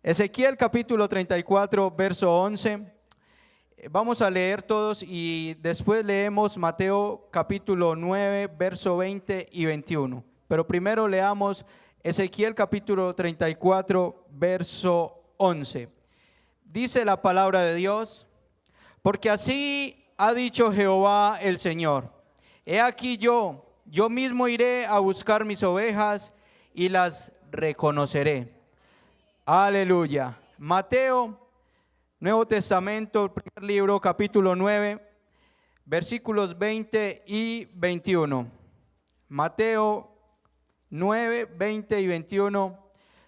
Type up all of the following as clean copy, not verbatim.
Ezequiel capítulo 34, verso 11. Vamos a leer todos y después leemos Mateo capítulo 9, verso 20 y 21. Pero primero leamos Ezequiel capítulo 34, verso 11. Dice la palabra de Dios: porque así ha dicho Jehová el Señor. He aquí yo mismo iré a buscar mis ovejas y las reconoceré. Aleluya. Mateo, Nuevo Testamento, primer libro, capítulo 9, versículos 20 y 21. Mateo 9, 20 y 21,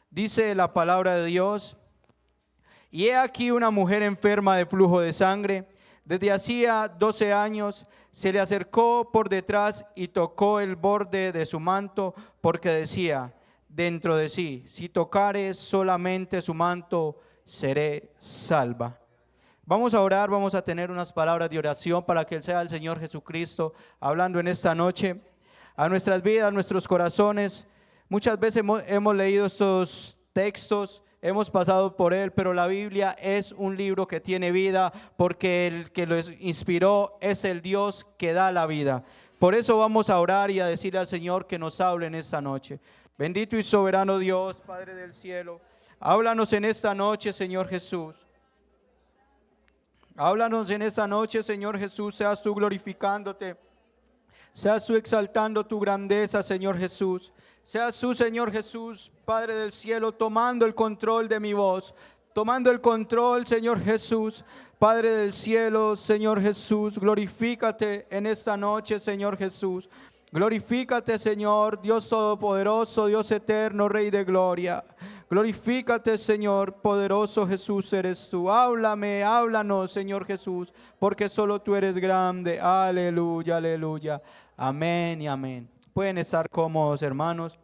dice la palabra de Dios: y he aquí una mujer enferma de flujo de sangre, desde hacía 12 años, se le acercó por detrás y tocó el borde de su manto, porque decía dentro de sí: si tocare solamente su manto, seré salva. Vamos a orar, vamos a tener unas palabras de oración para que sea el Señor Jesucristo hablando en esta noche a nuestras vidas, a nuestros corazones. Muchas veces hemos leído estos textos, hemos pasado por él, pero la Biblia es un libro que tiene vida, porque el que lo inspiró es el Dios que da la vida. Por eso vamos a orar y a decirle al Señor que nos hable en esta noche. Bendito y soberano Dios, Padre del cielo, háblanos en esta noche, Señor Jesús. Háblanos en esta noche, Señor Jesús, seas tú glorificándote, seas tú exaltando tu grandeza, Señor Jesús. Seas tú, Señor Jesús, Padre del cielo, tomando el control de mi voz, tomando el control, Señor Jesús, Padre del cielo, Señor Jesús, glorifícate en esta noche, Señor Jesús. Glorifícate, Señor, Dios todopoderoso, Dios eterno, Rey de gloria. Glorifícate, Señor, poderoso Jesús eres tú. Háblanos, Señor Jesús, porque solo tú eres grande. Aleluya, aleluya. Amén y amén. Pueden estar cómodos, hermanos.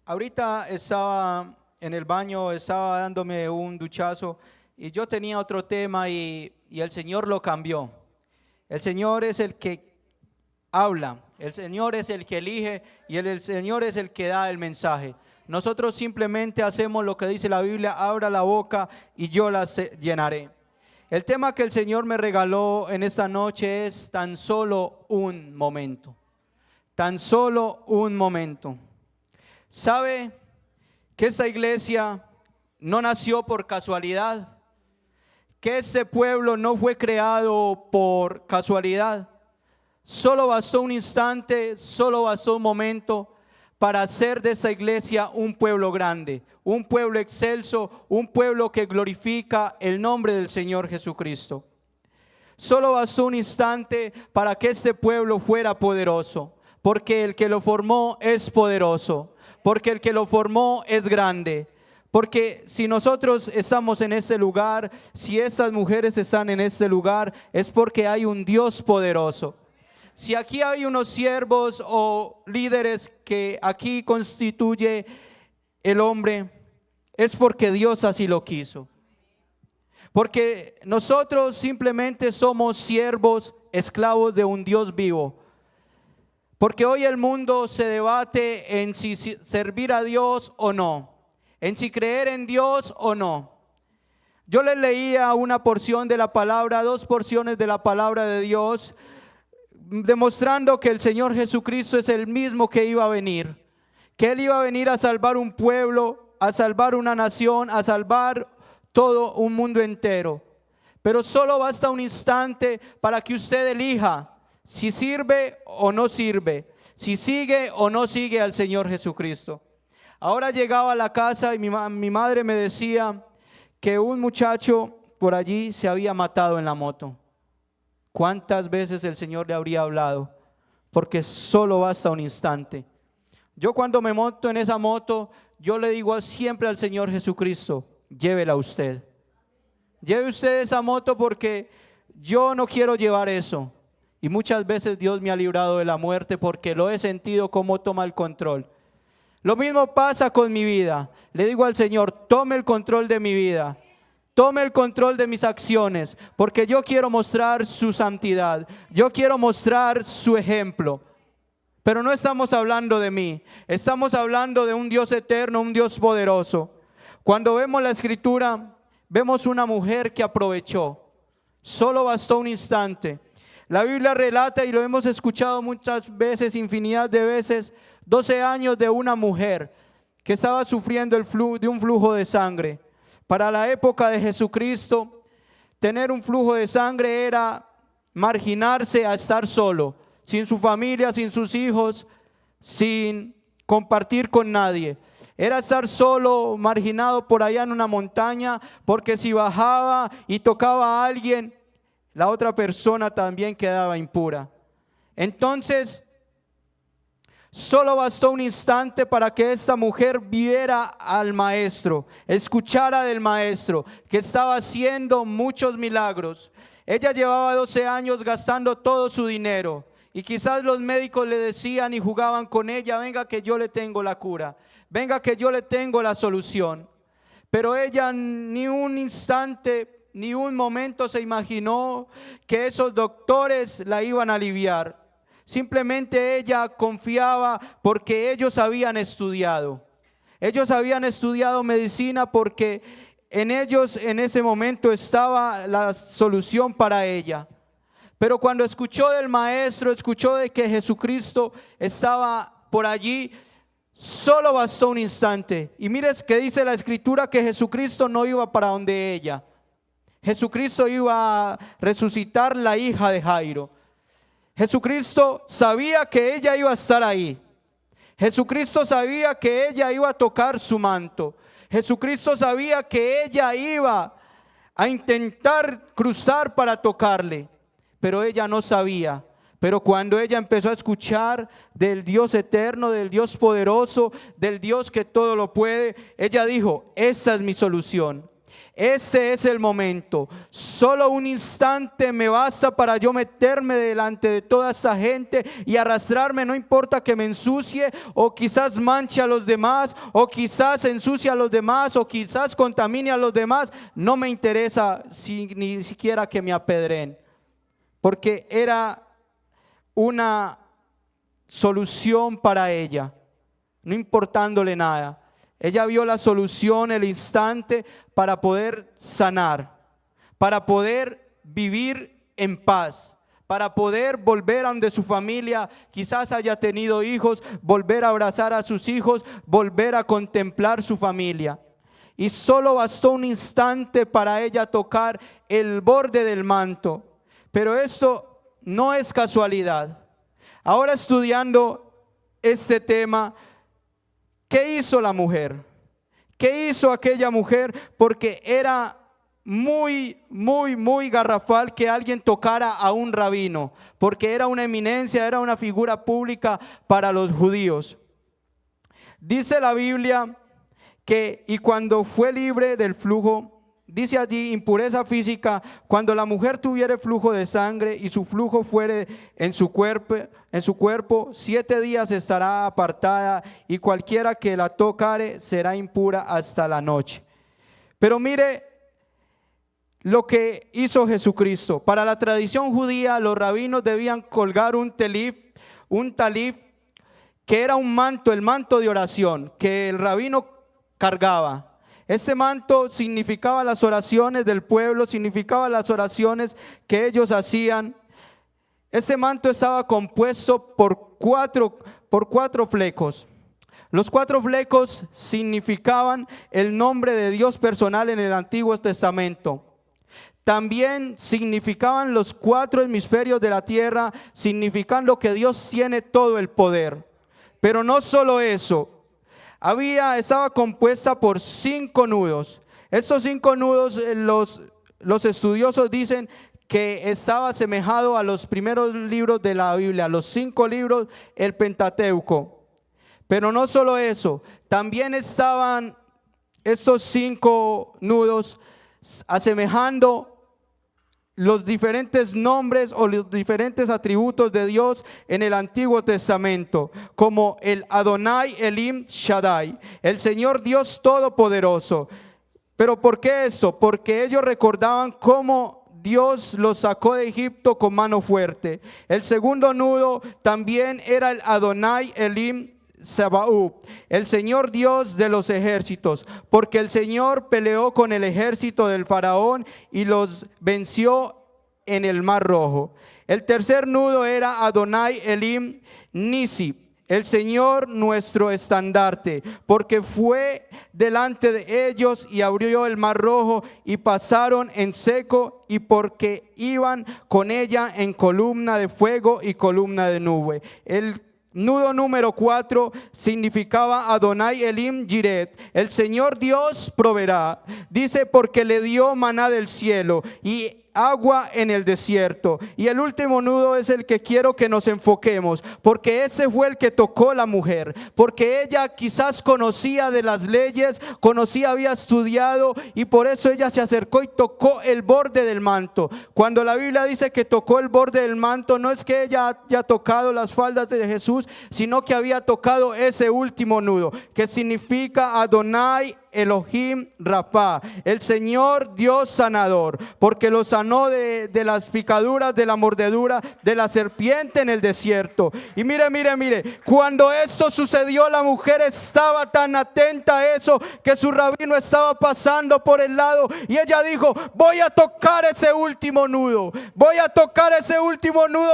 Ahorita estaba en el baño, estaba dándome un duchazo y yo tenía otro tema y el Señor lo cambió. El Señor es el que habla, el Señor es el que elige y el Señor es el que da el mensaje. Nosotros simplemente hacemos lo que dice la Biblia: abra la boca y yo la llenaré. El tema que el Señor me regaló en esta noche es tan solo un momento. Tan solo un momento. ¿Sabe que esta iglesia no nació por casualidad? Que este pueblo no fue creado por casualidad. Solo bastó un instante, solo bastó un momento para hacer de esta iglesia un pueblo grande, un pueblo excelso, un pueblo que glorifica el nombre del Señor Jesucristo. Solo bastó un instante para que este pueblo fuera poderoso, porque el que lo formó es poderoso, porque el que lo formó es grande. Porque si nosotros estamos en este lugar, si estas mujeres están en este lugar, es porque hay un Dios poderoso. Si aquí hay unos siervos o líderes que aquí constituye el hombre, es porque Dios así lo quiso. Porque nosotros simplemente somos siervos, esclavos de un Dios vivo. Porque hoy el mundo se debate en si servir a Dios o no, en si creer en Dios o no. Yo les leía una porción de la palabra, dos porciones de la palabra de Dios, demostrando que el Señor Jesucristo es el mismo que iba a venir, que Él iba a venir a salvar un pueblo, a salvar una nación, a salvar todo un mundo entero. Pero solo basta un instante para que usted elija si sirve o no sirve, si sigue o no sigue al Señor Jesucristo. Ahora llegaba a la casa y mi madre me decía que un muchacho por allí se había matado en la moto. ¿Cuántas veces el Señor le habría hablado? Porque solo basta un instante. Yo cuando me monto en esa moto, yo le digo siempre al Señor Jesucristo: llévela usted. Lleve usted esa moto, porque yo no quiero llevar eso. Y muchas veces Dios me ha librado de la muerte porque lo he sentido cómo toma el control. Lo mismo pasa con mi vida. Le digo al Señor: tome el control de mi vida. Tome el control de mis acciones, porque yo quiero mostrar su santidad. Yo quiero mostrar su ejemplo. Pero no estamos hablando de mí. Estamos hablando de un Dios eterno, un Dios poderoso. Cuando vemos la escritura, vemos una mujer que aprovechó. Solo bastó un instante. La Biblia relata, y lo hemos escuchado muchas veces, infinidad de veces, 12 años de una mujer que estaba sufriendo de un flujo de sangre. Para la época de Jesucristo, tener un flujo de sangre era marginarse a estar solo, sin su familia, sin sus hijos, sin compartir con nadie. Era estar solo, marginado por allá en una montaña, porque si bajaba y tocaba a alguien, la otra persona también quedaba impura. Entonces, solo bastó un instante para que esta mujer viera al maestro, escuchara del maestro, que estaba haciendo muchos milagros. Ella llevaba 12 años gastando todo su dinero. Y quizás los médicos le decían y jugaban con ella: venga que yo le tengo la cura, venga que yo le tengo la solución. Pero ella ni un instante, ni un momento se imaginó que esos doctores la iban a aliviar. Simplemente ella confiaba porque ellos habían estudiado. Ellos habían estudiado medicina porque en ellos en ese momento estaba la solución para ella. Pero cuando escuchó del maestro, escuchó de que Jesucristo estaba por allí, solo bastó un instante. Y mires que dice la escritura que Jesucristo no iba para donde ella. Jesucristo iba a resucitar la hija de Jairo. Jesucristo sabía que ella iba a estar ahí. Jesucristo sabía que ella iba a tocar su manto. Jesucristo sabía que ella iba a intentar cruzar para tocarle. Pero ella no sabía. Pero cuando ella empezó a escuchar del Dios eterno, del Dios poderoso, del Dios que todo lo puede, ella dijo: esa es mi solución. Ese es el momento. Solo un instante me basta para yo meterme delante de toda esta gente y arrastrarme. No importa que me ensucie, o quizás manche a los demás, o quizás ensucie a los demás, o quizás contamine a los demás. No me interesa ni siquiera que me apedreen, porque era una solución para ella, no importándole nada. Ella vio la solución, el instante para poder sanar, para poder vivir en paz, para poder volver a donde su familia quizás haya tenido hijos, volver a abrazar a sus hijos, volver a contemplar su familia. Y solo bastó un instante para ella tocar el borde del manto. Pero esto no es casualidad. Ahora, estudiando este tema, ¿qué hizo la mujer? ¿Qué hizo aquella mujer? Porque era muy garrafal que alguien tocara a un rabino, porque era una eminencia, era una figura pública para los judíos. Dice la Biblia que, y cuando fue libre del flujo, dice allí, impureza física, cuando la mujer tuviere flujo de sangre y su flujo fuere en su cuerpo, 7 días estará apartada, y cualquiera que la tocare será impura hasta la noche. Pero mire lo que hizo Jesucristo. Para la tradición judía, los rabinos debían colgar un talif, que era un manto, el manto de oración, que el rabino cargaba. Este manto significaba las oraciones del pueblo, significaba las oraciones que ellos hacían. Este manto estaba compuesto por cuatro flecos. Los 4 flecos significaban el nombre de Dios personal en el Antiguo Testamento. También significaban los 4 hemisferios de la tierra, significando que Dios tiene todo el poder. Pero no solo eso. Estaba compuesta por 5 nudos. Estos 5 nudos, los estudiosos dicen que estaba asemejado a los primeros libros de la Biblia, los 5 libros, el Pentateuco. Pero no solo eso, también estaban estos 5 nudos asemejando los diferentes nombres o los diferentes atributos de Dios en el Antiguo Testamento, como el Adonai Elim Shaddai, el Señor Dios Todopoderoso. ¿Pero por qué eso? Porque ellos recordaban cómo Dios los sacó de Egipto con mano fuerte. El segundo nudo también era el Adonai Elim Sabaoth, el Señor Dios de los ejércitos, porque el Señor peleó con el ejército del faraón y los venció en el mar rojo. El tercer nudo era Adonai Elim Nisi, el Señor nuestro estandarte, porque fue delante de ellos y abrió el mar rojo y pasaron en seco, y porque iban con ella en columna de fuego y columna de nube. El nudo número 4 significaba Adonai Elim Jiret, el Señor Dios proveerá. Dice, porque le dio maná del cielo y agua en el desierto. Y el último nudo es el que quiero que nos enfoquemos, porque ese fue el que tocó la mujer, porque ella quizás conocía de las leyes, había estudiado, y por eso ella se acercó y tocó el borde del manto. Cuando la Biblia dice que tocó el borde del manto, no es que ella haya tocado las faldas de Jesús, sino que había tocado ese último nudo, que significa Adonai Elohim Rafa, el Señor Dios sanador, porque lo sanó de las picaduras, de la mordedura de la serpiente en el desierto. Y mire, cuando esto sucedió, la mujer estaba tan atenta a eso que su rabino estaba pasando por el lado y ella dijo, voy a tocar ese último nudo,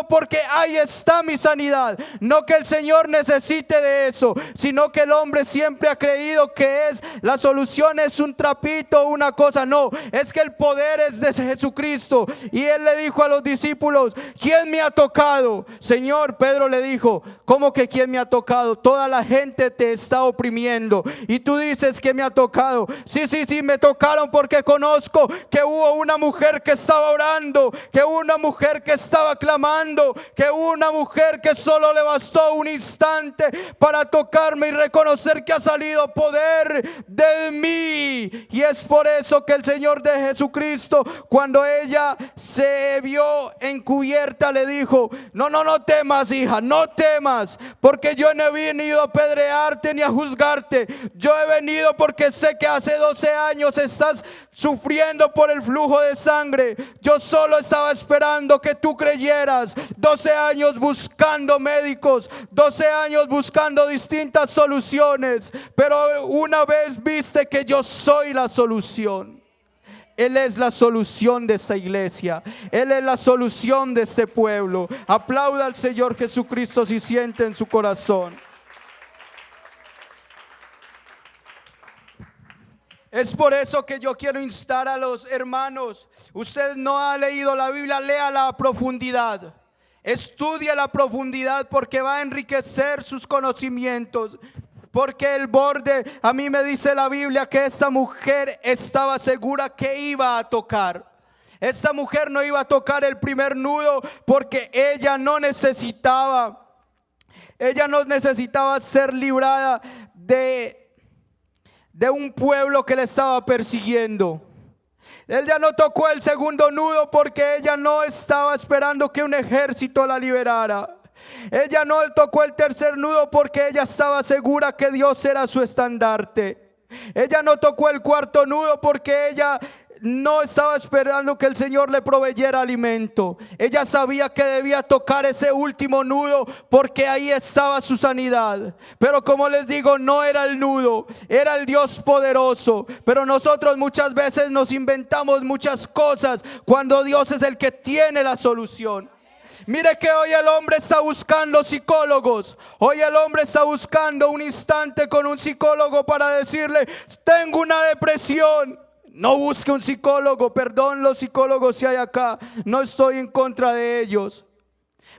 porque ahí está mi sanidad. No que el Señor necesite de eso, sino que el hombre siempre ha creído que es la solución, es un trapito, una cosa. No, es que el poder es de Jesucristo. Y él le dijo a los discípulos, ¿quién me ha tocado? Señor, Pedro le dijo, ¿cómo que quién me ha tocado? Toda la gente te está oprimiendo y tú dices que me ha tocado. Sí, me tocaron, porque conozco que hubo una mujer que estaba orando, que hubo una mujer que estaba clamando, que hubo una mujer que solo le bastó un instante para tocarme y reconocer que ha salido poder de mí. Y es por eso que el Señor de Jesucristo, cuando ella se vio encubierta, le dijo, no temas, hija, no temas, porque yo no he venido a apedrearte ni a juzgarte. Yo he venido porque sé que hace 12 años estás sufriendo por el flujo de sangre. Yo solo estaba esperando que tú creyeras. 12 años buscando médicos, 12 años buscando distintas soluciones, pero una vez viste que yo soy la solución. Él es la solución de esta iglesia. Él es la solución de este pueblo. Aplauda al Señor Jesucristo si siente en su corazón. Es por eso que yo quiero instar a los hermanos. Usted no ha leído la Biblia, léala a profundidad. Estudie la profundidad, porque va a enriquecer sus conocimientos. Porque el borde, a mí me dice la Biblia que esta mujer estaba segura que iba a tocar. Esta mujer no iba a tocar el primer nudo porque ella no necesitaba ser librada de un pueblo que le estaba persiguiendo. Ella no tocó el segundo nudo porque ella no estaba esperando que un ejército la liberara. Ella no tocó el tercer nudo porque ella estaba segura que Dios era su estandarte. Ella no tocó el cuarto nudo porque ella no estaba esperando que el Señor le proveyera alimento. Ella sabía que debía tocar ese último nudo porque ahí estaba su sanidad. Pero como les digo, no era el nudo, era el Dios poderoso. Pero nosotros muchas veces nos inventamos muchas cosas cuando Dios es el que tiene la solución. Mire que hoy el hombre está buscando psicólogos. Hoy el hombre está buscando un instante con un psicólogo para decirle, tengo una depresión. No busque un psicólogo, perdón los psicólogos si hay acá, no estoy en contra de ellos.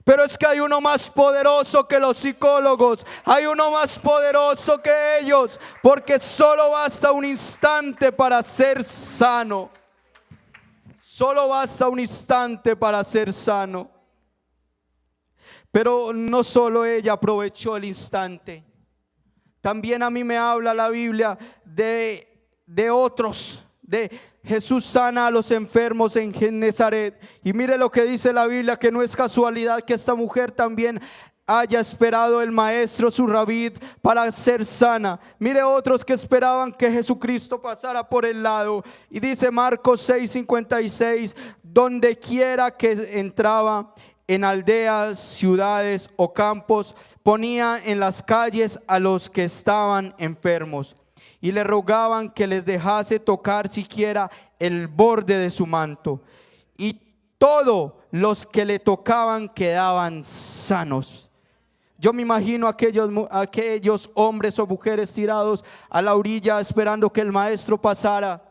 Pero es que hay uno más poderoso que los psicólogos. Hay uno más poderoso que ellos, porque solo basta un instante para ser sano. Solo basta un instante para ser sano. Pero no solo ella aprovechó el instante. También a mí me habla la Biblia de otros. Jesús sana a los enfermos en Genezaret. Y mire lo que dice la Biblia, que no es casualidad que esta mujer también haya esperado el maestro, su rabí, para ser sana. Mire otros que esperaban que Jesucristo pasara por el lado. Y dice Marcos 6:56, donde quiera que entraba, en aldeas, ciudades o campos, ponía en las calles a los que estaban enfermos y le rogaban que les dejase tocar siquiera el borde de su manto. Y todos los que le tocaban quedaban sanos. Yo me imagino aquellos hombres o mujeres tirados a la orilla esperando que el maestro pasara,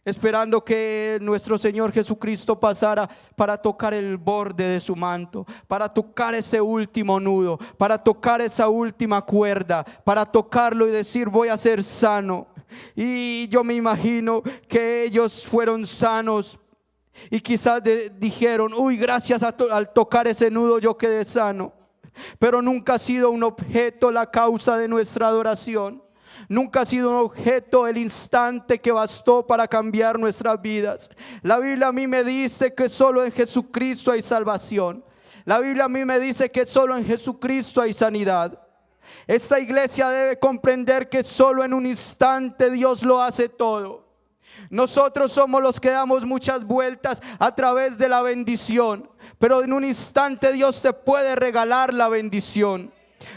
esperando que nuestro Señor Jesucristo pasara para tocar el borde de su manto, para tocar ese último nudo, para tocar esa última cuerda, para tocarlo y decir: voy a ser sano. Y yo me imagino que ellos fueron sanos y quizás dijeron: uy, gracias al tocar ese nudo yo quedé sano. Pero nunca ha sido un objeto la causa de nuestra adoración. Nunca ha sido un objeto el instante que bastó para cambiar nuestras vidas. La Biblia a mí me dice que solo en Jesucristo hay salvación. La Biblia a mí me dice que solo en Jesucristo hay sanidad. Esta iglesia debe comprender que solo en un instante Dios lo hace todo. Nosotros somos los que damos muchas vueltas a través de la bendición, pero en un instante Dios te puede regalar la bendición.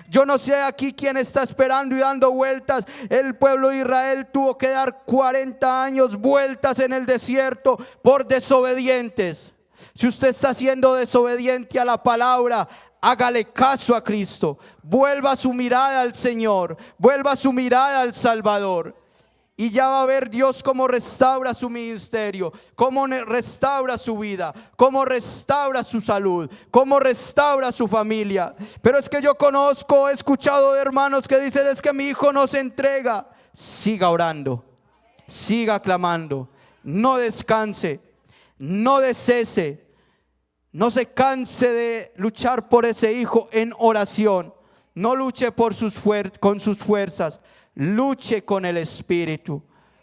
Yo no sé aquí quién está esperando y dando vueltas. El pueblo de Israel tuvo que dar 40 años vueltas en el desierto por desobedientes. Si usted está siendo desobediente a la palabra, hágale caso a Cristo. Vuelva su mirada al Señor, vuelva su mirada al Salvador. Y ya va a ver Dios cómo restaura su ministerio, cómo restaura su vida, cómo restaura su salud, cómo restaura su familia. Pero es que yo conozco, he escuchado de hermanos que dicen: es que mi hijo no se entrega. Siga orando, siga clamando, no descanse, no descese, no se canse de luchar por ese hijo en oración. No luche con sus fuerzas. Luche con el Espíritu,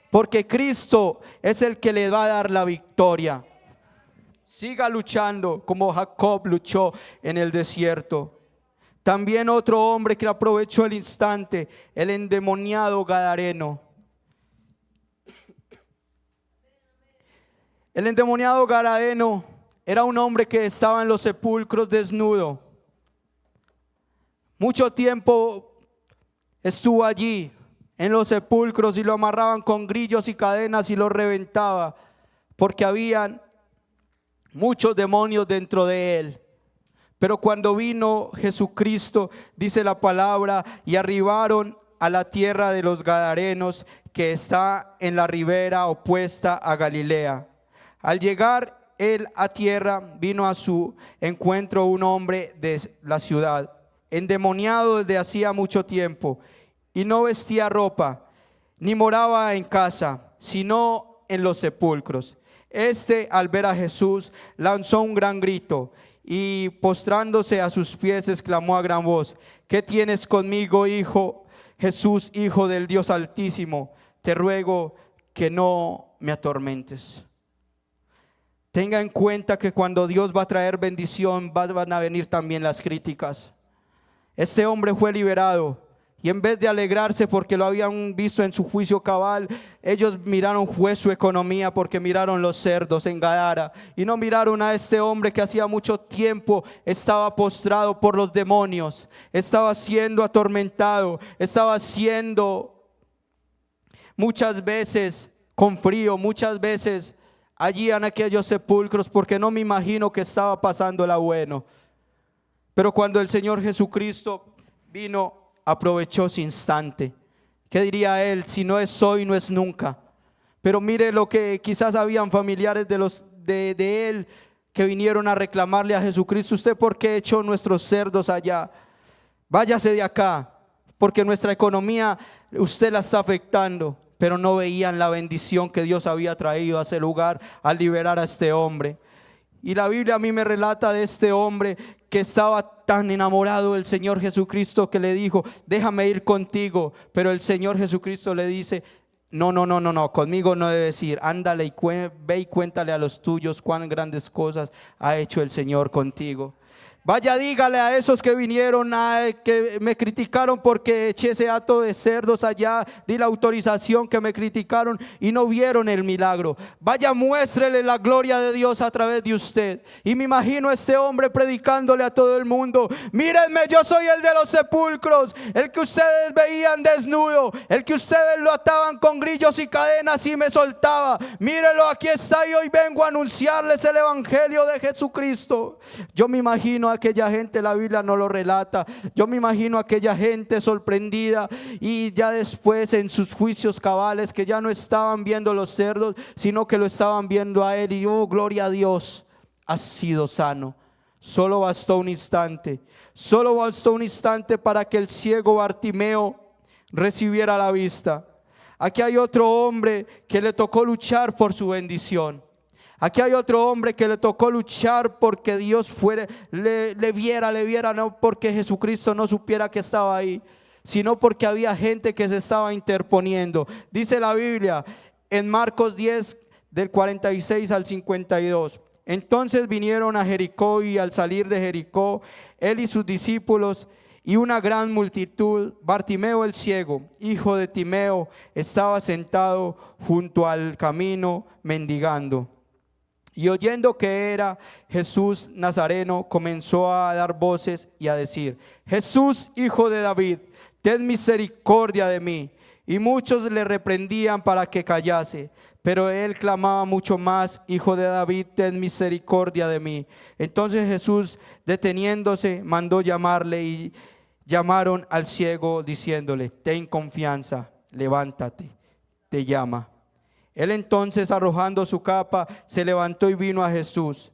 porque Cristo es el que le va a dar la victoria. Siga luchando como Jacob luchó en el desierto. También otro hombre que aprovechó el instante, el endemoniado gadareno. El endemoniado gadareno era un hombre que estaba en los sepulcros desnudo. Mucho tiempo estuvo allí en los sepulcros y lo amarraban con grillos y cadenas y lo reventaba, porque habían muchos demonios dentro de él. Pero cuando vino Jesucristo, dice la palabra, y arribaron a la tierra de los Gadarenos, que está en la ribera opuesta a Galilea. Al llegar él a tierra, vino a su encuentro un hombre de la ciudad, endemoniado desde hacía mucho tiempo, y no vestía ropa, ni moraba en casa, sino en los sepulcros. Este, al ver a Jesús, lanzó un gran grito y postrándose a sus pies exclamó a gran voz: ¿qué tienes conmigo, hijo Jesús, hijo del Dios Altísimo? Te ruego que no me atormentes. Tenga en cuenta que cuando Dios va a traer bendición, van a venir también las críticas. Este hombre fue liberado. Y en vez de alegrarse porque lo habían visto en su juicio cabal, ellos miraron fue su economía, porque miraron los cerdos en Gadara y no miraron a este hombre que hacía mucho tiempo estaba postrado por los demonios, estaba siendo atormentado, estaba siendo muchas veces con frío, muchas veces allí en aquellos sepulcros, porque no me imagino que estaba pasándola bueno. Pero cuando el Señor Jesucristo vino, aprovechó ese instante. ¿Qué diría él? Si no es hoy, no es nunca. Pero mire lo que quizás habían familiares de él que vinieron a reclamarle a Jesucristo: ¿usted por qué echó nuestros cerdos allá? Váyase de acá, porque nuestra economía usted la está afectando. Pero no veían la bendición que Dios había traído a ese lugar al liberar a este hombre. Y la Biblia a mí me relata de este hombre que estaba tan enamorado del Señor Jesucristo que le dijo: déjame ir contigo. Pero el Señor Jesucristo le dice: no, conmigo no debes ir. Ándale y ve y cuéntale a los tuyos cuán grandes cosas ha hecho el Señor contigo. Vaya, dígale a esos que vinieron, que me criticaron porque eché ese hato de cerdos allá, di la autorización, que me criticaron y no vieron el milagro. Vaya, muéstrele la gloria de Dios a través de usted. Y me imagino a este hombre predicándole a todo el mundo: mírenme, yo soy el de los sepulcros, el que ustedes veían desnudo, el que ustedes lo ataban con grillos y cadenas y me soltaba. Mírenlo, aquí está, y hoy vengo a anunciarles el evangelio de Jesucristo. Yo me imagino a aquella gente, la Biblia no lo relata, yo me imagino a aquella gente sorprendida, y ya después en sus juicios cabales, que ya no estaban viendo los cerdos, sino que lo estaban viendo a él. Y oh, gloria a Dios, has sido sano. Solo bastó un instante, solo bastó un instante para que el ciego Bartimeo recibiera la vista. Aquí hay otro hombre que le tocó luchar por su bendición. Aquí hay otro hombre que le tocó luchar porque Dios le viera, no porque Jesucristo no supiera que estaba ahí, sino porque había gente que se estaba interponiendo. Dice la Biblia en Marcos 10, del 46 al 52. Entonces vinieron a Jericó, y al salir de Jericó, él y sus discípulos y una gran multitud, Bartimeo el ciego, hijo de Timeo, estaba sentado junto al camino mendigando. Y oyendo que era Jesús Nazareno, comenzó a dar voces y a decir: Jesús, hijo de David, ten misericordia de mí. Y muchos le reprendían para que callase, pero él clamaba mucho más: Hijo de David, ten misericordia de mí. Entonces Jesús, deteniéndose, mandó llamarle, y llamaron al ciego diciéndole: ten confianza, levántate, te llama. Él entonces, arrojando su capa, se levantó y vino a Jesús.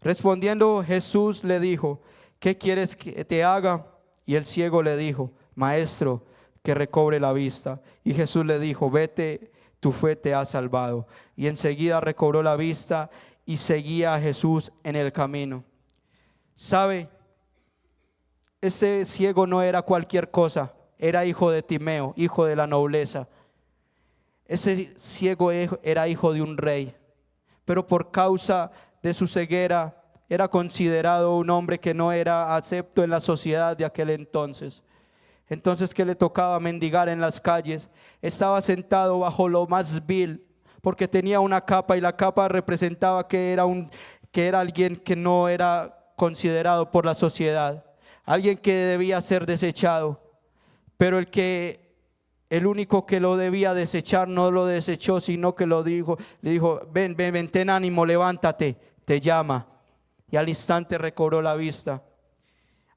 Respondiendo Jesús le dijo: ¿qué quieres que te haga? Y el ciego le dijo: Maestro, que recobre la vista. Y Jesús le dijo: vete, tu fe te ha salvado. Y enseguida recobró la vista y seguía a Jesús en el camino. ¿Sabe? Ese ciego no era cualquier cosa, era hijo de Timeo, hijo de la nobleza. Ese ciego era hijo de un rey, pero por causa de su ceguera era considerado un hombre que no era acepto en la sociedad de aquel entonces. Entonces, ¿qué le tocaba? Mendigar en las calles. Estaba sentado bajo lo más vil, porque tenía una capa, y la capa representaba que era alguien que no era considerado por la sociedad, alguien que debía ser desechado. Pero el único que lo debía desechar no lo desechó, sino que le dijo: ven, ten ánimo, levántate, te llama. Y al instante recobró la vista.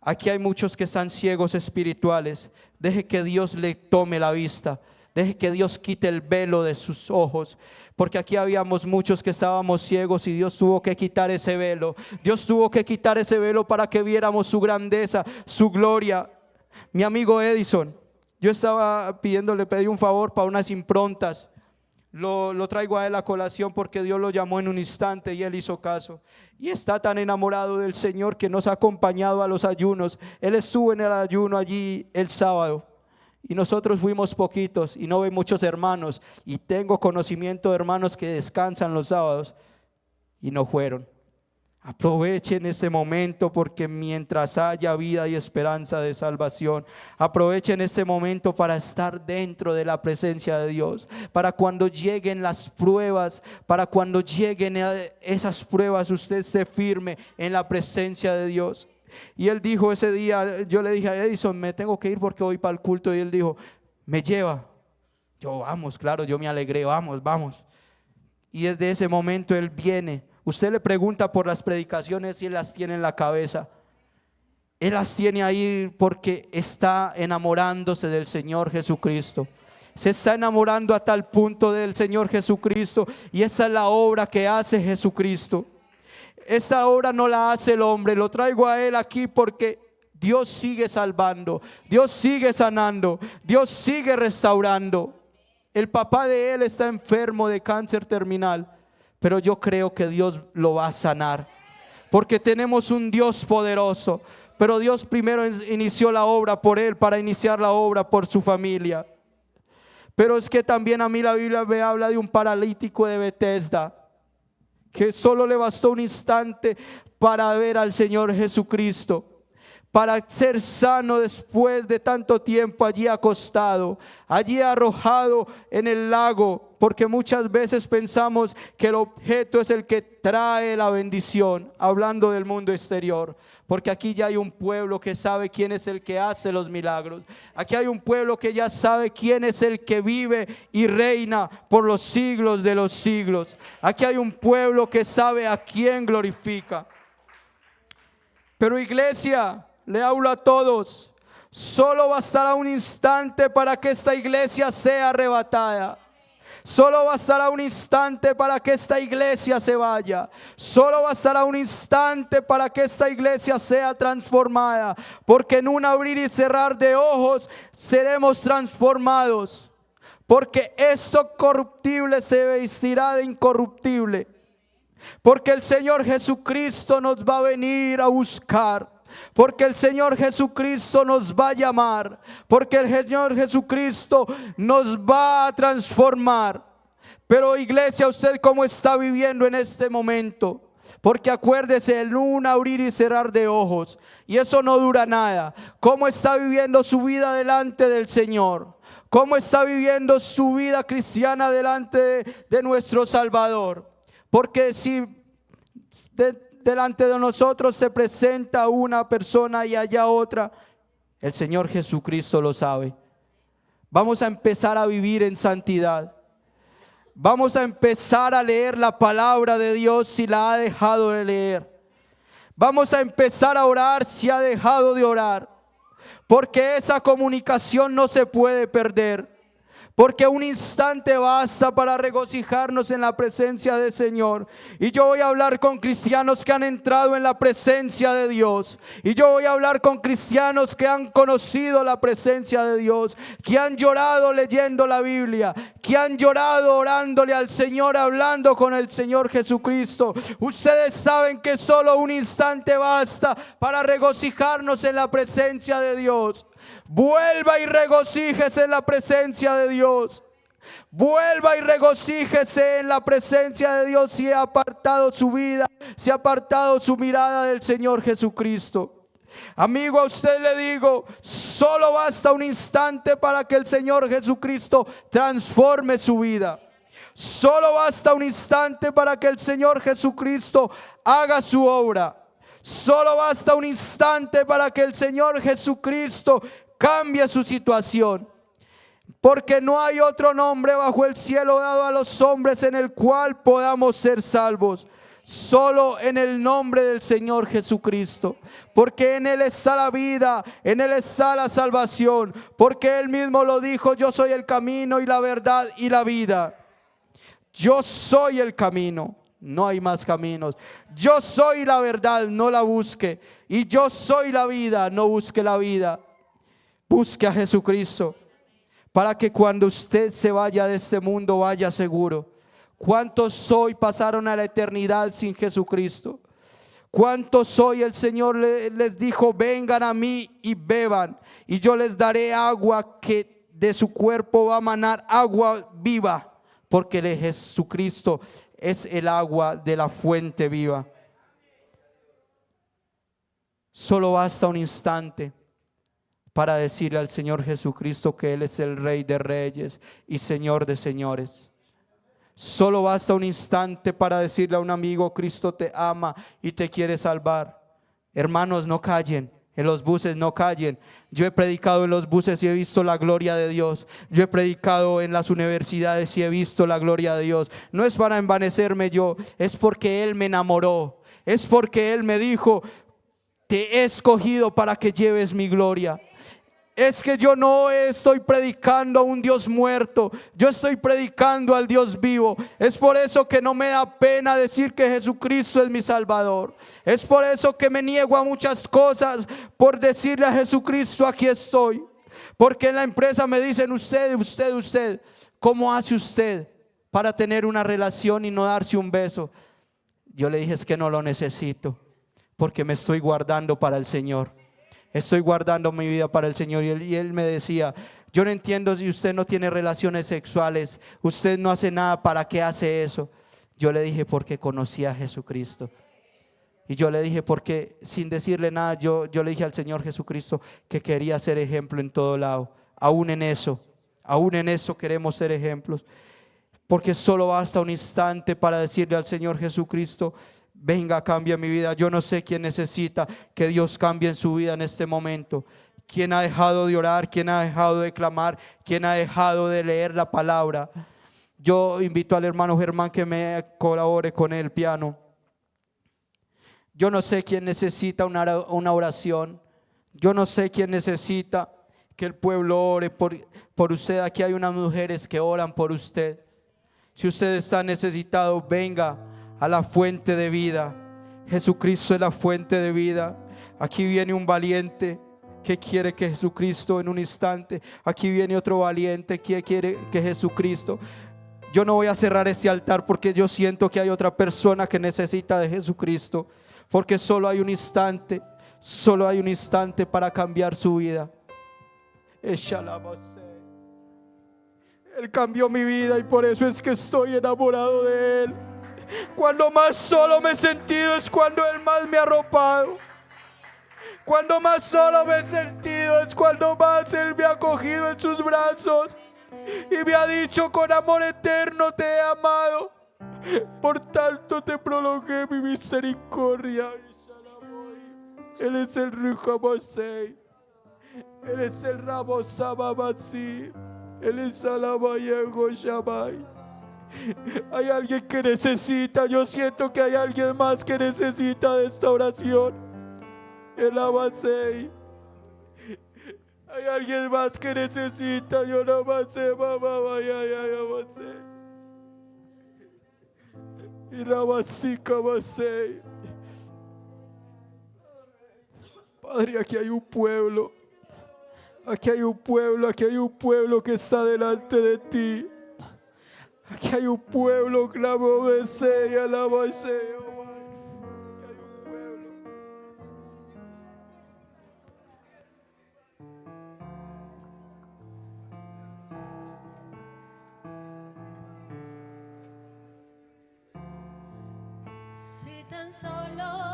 Aquí hay muchos que están ciegos espirituales. Deje que Dios le tome la vista. Deje que Dios quite el velo de sus ojos. Porque aquí habíamos muchos que estábamos ciegos, y Dios tuvo que quitar ese velo. Dios tuvo que quitar ese velo para que viéramos su grandeza, su gloria. Mi amigo Edison, yo estaba le pedí un favor para unas improntas. Lo traigo a él a colación porque Dios lo llamó en un instante y él hizo caso. Y está tan enamorado del Señor que nos ha acompañado a los ayunos. Él estuvo en el ayuno allí el sábado, y nosotros fuimos poquitos y no ve muchos hermanos. Y tengo conocimiento de hermanos que descansan los sábados y no fueron. Aprovechen ese momento, porque mientras haya vida y esperanza de salvación. Aprovechen ese momento para estar dentro de la presencia de Dios, para cuando lleguen las pruebas, para cuando lleguen esas pruebas, usted esté firme en la presencia de Dios. Y él dijo ese día, yo le dije a Edison: me tengo que ir porque voy para el culto. Y él dijo: ¿me lleva? Yo: vamos, claro, yo me alegré, vamos. Y desde ese momento él viene. Usted le pregunta por las predicaciones y él las tiene en la cabeza. Él las tiene ahí porque está enamorándose del Señor Jesucristo. Se está enamorando a tal punto del Señor Jesucristo, y esa es la obra que hace Jesucristo. Esta obra no la hace el hombre. Lo traigo a él aquí porque Dios sigue salvando, Dios sigue sanando, Dios sigue restaurando. El papá de él está enfermo de cáncer terminal, pero yo creo que Dios lo va a sanar, porque tenemos un Dios poderoso. Pero Dios primero inició la obra por él, para iniciar la obra por su familia. Pero es que también a mí la Biblia me habla de un paralítico de Betesda, que solo le bastó un instante para ver al Señor Jesucristo, para ser sano después de tanto tiempo allí acostado, allí arrojado en el lago, porque muchas veces pensamos que el objeto es el que trae la bendición, hablando del mundo exterior, porque aquí ya hay un pueblo que sabe quién es el que hace los milagros. Aquí hay un pueblo que ya sabe quién es el que vive y reina por los siglos de los siglos. Aquí hay un pueblo que sabe a quién glorifica. Pero iglesia, le hablo a todos, solo bastará un instante para que esta iglesia sea arrebatada. Solo bastará un instante para que esta iglesia se vaya. Solo bastará un instante para que esta iglesia sea transformada. Porque en un abrir y cerrar de ojos seremos transformados. Porque esto corruptible se vestirá de incorruptible. Porque el Señor Jesucristo nos va a venir a buscar. Porque el Señor Jesucristo nos va a llamar. Porque el Señor Jesucristo nos va a transformar. Pero iglesia, ¿usted cómo está viviendo en este momento? Porque acuérdese, en un abrir y cerrar de ojos, y eso no dura nada. ¿Cómo está viviendo su vida delante del Señor? ¿Cómo está viviendo su vida cristiana delante de nuestro Salvador? Porque si delante de nosotros se presenta una persona y allá otra, el Señor Jesucristo lo sabe. Vamos a empezar a vivir en santidad. Vamos a empezar a leer la palabra de Dios si la ha dejado de leer. Vamos a empezar a orar si ha dejado de orar. Porque esa comunicación no se puede perder. Porque un instante basta para regocijarnos en la presencia del Señor. Y yo voy a hablar con cristianos que han entrado en la presencia de Dios. Y yo voy a hablar con cristianos que han conocido la presencia de Dios. Que han llorado leyendo la Biblia. Que han llorado orándole al Señor, hablando con el Señor Jesucristo. Ustedes saben que solo un instante basta para regocijarnos en la presencia de Dios. Vuelva y regocíjese en la presencia de Dios. Vuelva y regocíjese en la presencia de Dios si ha apartado su vida, si ha apartado su mirada del Señor Jesucristo. Amigo, a usted le digo, solo basta un instante para que el Señor Jesucristo transforme su vida. Solo basta un instante para que el Señor Jesucristo haga su obra. Solo basta un instante para que el Señor Jesucristo cambie su situación. Porque no hay otro nombre bajo el cielo dado a los hombres en el cual podamos ser salvos. Solo en el nombre del Señor Jesucristo. Porque en Él está la vida, en Él está la salvación. Porque Él mismo lo dijo: yo soy el camino y la verdad y la vida. Yo soy el camino. No hay más caminos. Yo soy la verdad, no la busque. Y yo soy la vida, no busque la vida. Busque a Jesucristo, para que cuando usted se vaya de este mundo vaya seguro. ¿Cuántos hoy pasaron a la eternidad sin Jesucristo? ¿Cuántos hoy el Señor les dijo: vengan a mí y beban, y yo les daré agua que de su cuerpo va a manar agua viva? Porque el Jesucristo es el agua de la fuente viva. Solo basta un instante para decirle al Señor Jesucristo que Él es el Rey de Reyes y Señor de Señores. Solo basta un instante para decirle a un amigo: Cristo te ama y te quiere salvar. Hermanos, no callen. En los buses no callen. Yo he predicado en los buses y he visto la gloria de Dios. Yo he predicado en las universidades y he visto la gloria de Dios. No es para envanecerme yo, es porque Él me enamoró. Es porque Él me dijo: te he escogido para que lleves mi gloria. Es que yo no estoy predicando a un Dios muerto, yo estoy predicando al Dios vivo. Es por eso que no me da pena decir que Jesucristo es mi Salvador. Es por eso que me niego a muchas cosas por decirle a Jesucristo: aquí estoy. Porque en la empresa me dicen: usted, ¿cómo hace usted para tener una relación y no darse un beso? Yo le dije: es que no lo necesito, porque me estoy guardando para el Señor. Estoy guardando mi vida para el Señor. Y él me decía: yo no entiendo, si usted no tiene relaciones sexuales, usted no hace nada, ¿para qué hace eso? Yo le dije: porque conocí a Jesucristo. Y yo le dije, porque sin decirle nada, yo le dije al Señor Jesucristo que quería ser ejemplo en todo lado. Aún en eso queremos ser ejemplos. Porque solo basta un instante para decirle al Señor Jesucristo: venga, cambia mi vida. Yo no sé quién necesita que Dios cambie en su vida en este momento. ¿Quién ha dejado de orar? ¿Quién ha dejado de clamar? ¿Quién ha dejado de leer la palabra? Yo invito al hermano Germán que me colabore con el piano. Yo no sé quién necesita una oración. Yo no sé quién necesita que el pueblo ore por usted. Aquí hay unas mujeres que oran por usted. Si usted está necesitado, venga a la fuente de vida. Jesucristo es la fuente de vida. Aquí viene un valiente que quiere que Jesucristo en un instante. Aquí viene otro valiente que quiere que Jesucristo. Yo no voy a cerrar este altar porque yo siento que hay otra persona que necesita de Jesucristo. Porque solo hay un instante para cambiar su vida. Él cambió mi vida y por eso es que estoy enamorado de Él. Cuando más solo me he sentido es cuando Él más me ha arropado. Cuando más solo me he sentido es cuando más Él me ha cogido en sus brazos y me ha dicho: con amor eterno te he amado, por tanto te prolongué mi misericordia. Él es el Rujamasei. Él es el Ramosababasí. Él es Alabayego Shamay. Hay alguien que necesita, yo siento que hay alguien más que necesita de esta oración. El Abasei. Hay alguien más que necesita, yo no más sé, mamá, vaya, Abasei. Y Rabasika Abasei. Padre, aquí hay un pueblo. Aquí hay un pueblo que está delante de ti. Aquí hay un pueblo, clamo, besé y alabasé. Aquí hay un pueblo. Si tan solo